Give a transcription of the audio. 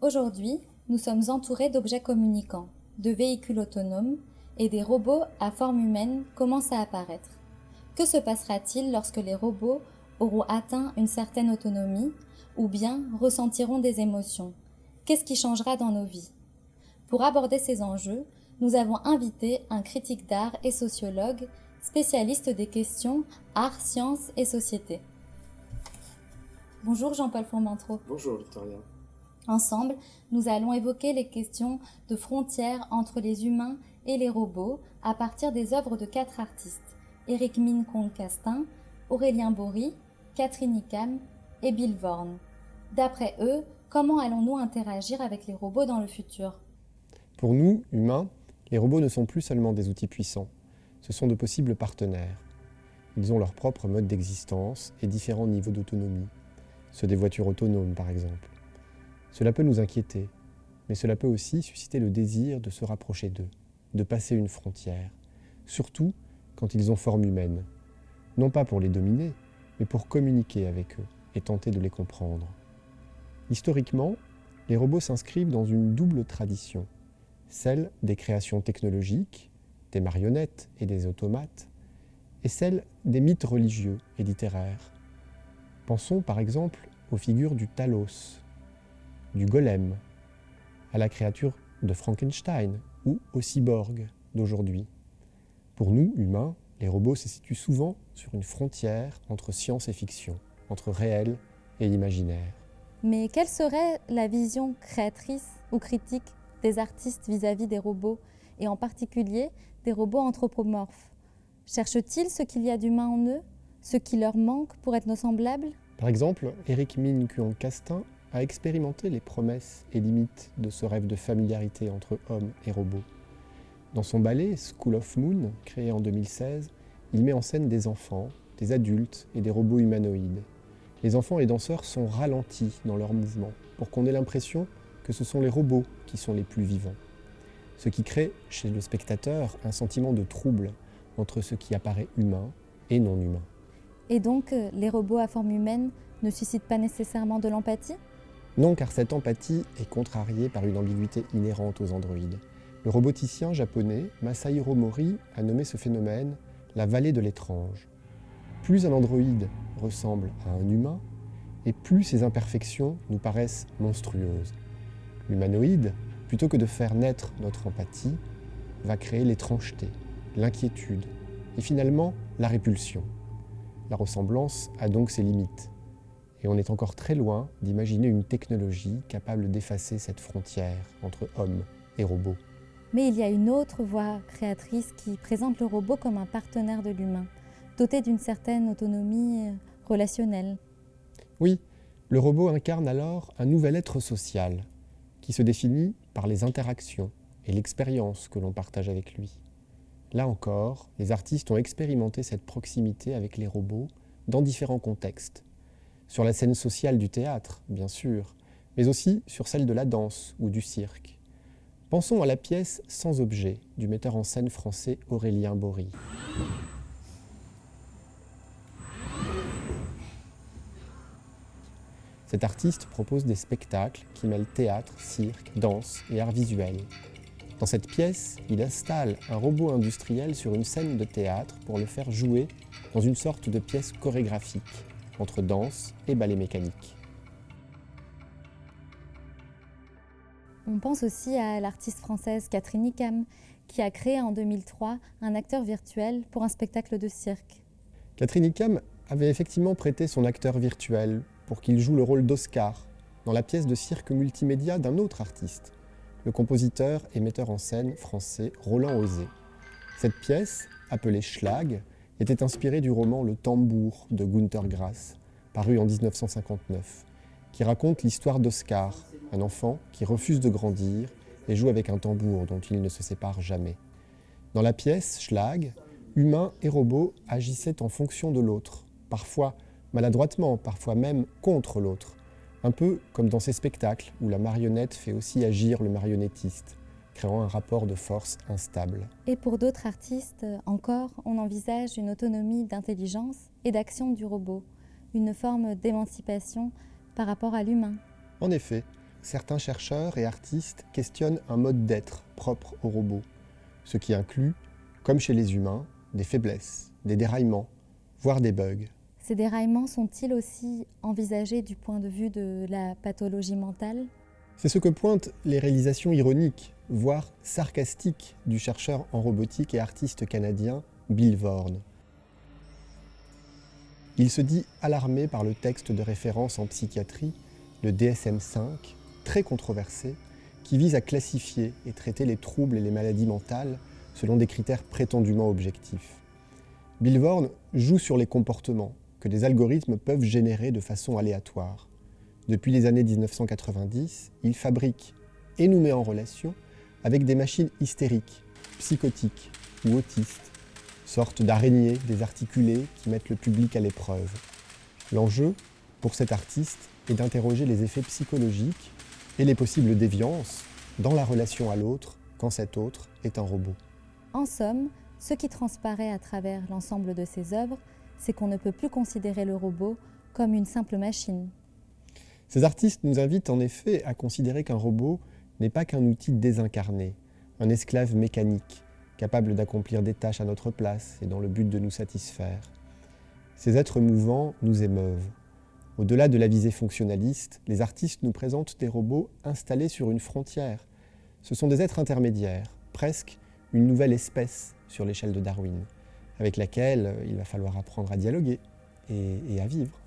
Aujourd'hui, nous sommes entourés d'objets communicants, de véhicules autonomes et des robots à forme humaine commencent à apparaître. Que se passera-t-il lorsque les robots auront atteint une certaine autonomie ou bien ressentiront des émotions? Qu'est-ce qui changera dans nos vies? Pour aborder ces enjeux, nous avons invité un critique d'art et sociologue, spécialiste des questions art, sciences et société. Bonjour Jean-Paul Fourmentreau. Bonjour Victoria. Ensemble, nous allons évoquer les questions de frontières entre les humains et les robots à partir des œuvres de 4 artistes, Éric Mincourt-Castin, Aurélien Bory, Catherine Icam et Bill Vorn. D'après eux, comment allons-nous interagir avec les robots dans le futur? Pour nous, humains, les robots ne sont plus seulement des outils puissants, ce sont de possibles partenaires. Ils ont leur propre mode d'existence et différents niveaux d'autonomie, ceux des voitures autonomes par exemple. Cela peut nous inquiéter, mais cela peut aussi susciter le désir de se rapprocher d'eux, de passer une frontière, surtout quand ils ont forme humaine. Non pas pour les dominer, mais pour communiquer avec eux et tenter de les comprendre. Historiquement, les robots s'inscrivent dans une double tradition, celle des créations technologiques, des marionnettes et des automates, et celle des mythes religieux et littéraires. Pensons par exemple aux figures du Talos, du golem, à la créature de Frankenstein ou aux cyborgs d'aujourd'hui. Pour nous, humains, les robots se situent souvent sur une frontière entre science et fiction, entre réel et imaginaire. Mais quelle serait la vision créatrice ou critique des artistes vis-à-vis des robots, et en particulier des robots anthropomorphes? Cherchent-ils ce qu'il y a d'humain en eux, ce qui leur manque pour être nos semblables? Par exemple, Éric Mincourt-Castin a expérimenté les promesses et limites de ce rêve de familiarité entre hommes et robots. Dans son ballet School of Moon, créé en 2016, il met en scène des enfants, des adultes et des robots humanoïdes. Les enfants et danseurs sont ralentis dans leurs mouvements pour qu'on ait l'impression que ce sont les robots qui sont les plus vivants. Ce qui crée chez le spectateur un sentiment de trouble entre ce qui apparaît humain et non humain. Et donc, les robots à forme humaine ne suscitent pas nécessairement de l'empathie? Non, car cette empathie est contrariée par une ambiguïté inhérente aux androïdes. Le roboticien japonais Masahiro Mori a nommé ce phénomène la vallée de l'étrange. Plus un androïde ressemble à un humain, et plus ses imperfections nous paraissent monstrueuses. L'humanoïde, plutôt que de faire naître notre empathie, va créer l'étrangeté, l'inquiétude, et finalement la répulsion. La ressemblance a donc ses limites. Et on est encore très loin d'imaginer une technologie capable d'effacer cette frontière entre hommes et robots. Mais il y a une autre voie créatrice qui présente le robot comme un partenaire de l'humain, doté d'une certaine autonomie relationnelle. Oui, le robot incarne alors un nouvel être social, qui se définit par les interactions et l'expérience que l'on partage avec lui. Là encore, les artistes ont expérimenté cette proximité avec les robots dans différents contextes. Sur la scène sociale du théâtre, bien sûr, mais aussi sur celle de la danse ou du cirque. Pensons à la pièce Sans objet du metteur en scène français Aurélien Bory. Cet artiste propose des spectacles qui mêlent théâtre, cirque, danse et art visuel. Dans cette pièce, il installe un robot industriel sur une scène de théâtre pour le faire jouer dans une sorte de pièce chorégraphique entre danse et ballet mécanique. On pense aussi à l'artiste française Catherine Icam, qui a créé en 2003 un acteur virtuel pour un spectacle de cirque. Catherine Icam avait effectivement prêté son acteur virtuel pour qu'il joue le rôle d'Oscar dans la pièce de cirque multimédia d'un autre artiste, le compositeur et metteur en scène français Roland Osé. Cette pièce, appelée Schlag, était inspirée du roman Le Tambour de Günter Grass, paru en 1959, qui raconte l'histoire d'Oscar, un enfant qui refuse de grandir et joue avec un tambour dont il ne se sépare jamais. Dans la pièce Schlag, humains et robots agissaient en fonction de l'autre, parfois maladroitement, parfois même contre l'autre, Un peu comme dans ces spectacles où la marionnette fait aussi agir le marionnettiste, créant un rapport de force instable. Et pour d'autres artistes encore, on envisage une autonomie d'intelligence et d'action du robot, une forme d'émancipation par rapport à l'humain. En effet, certains chercheurs et artistes questionnent un mode d'être propre au robot, ce qui inclut, comme chez les humains, des faiblesses, des déraillements, voire des bugs. Ces déraillements sont-ils aussi envisagés du point de vue de la pathologie mentale ? C'est ce que pointent les réalisations ironiques, voire sarcastiques, du chercheur en robotique et artiste canadien Bill Vorn. Il se dit alarmé par le texte de référence en psychiatrie, le DSM-5, très controversé, qui vise à classifier et traiter les troubles et les maladies mentales selon des critères prétendument objectifs. Bill Vorn joue sur les comportements que des algorithmes peuvent générer de façon aléatoire. Depuis les années 1990, il fabrique et nous met en relation avec des machines hystériques, psychotiques ou autistes, sortes d'araignées désarticulées qui mettent le public à l'épreuve. L'enjeu, pour cet artiste, est d'interroger les effets psychologiques et les possibles déviances dans la relation à l'autre quand cet autre est un robot. En somme, ce qui transparaît à travers l'ensemble de ces œuvres, c'est qu'on ne peut plus considérer le robot comme une simple machine. Ces artistes nous invitent en effet à considérer qu'un robot n'est pas qu'un outil désincarné, un esclave mécanique, capable d'accomplir des tâches à notre place et dans le but de nous satisfaire. Ces êtres mouvants nous émeuvent. Au-delà de la visée fonctionnaliste, les artistes nous présentent des robots installés sur une frontière. Ce sont des êtres intermédiaires, presque une nouvelle espèce sur l'échelle de Darwin, avec laquelle il va falloir apprendre à dialoguer et à vivre.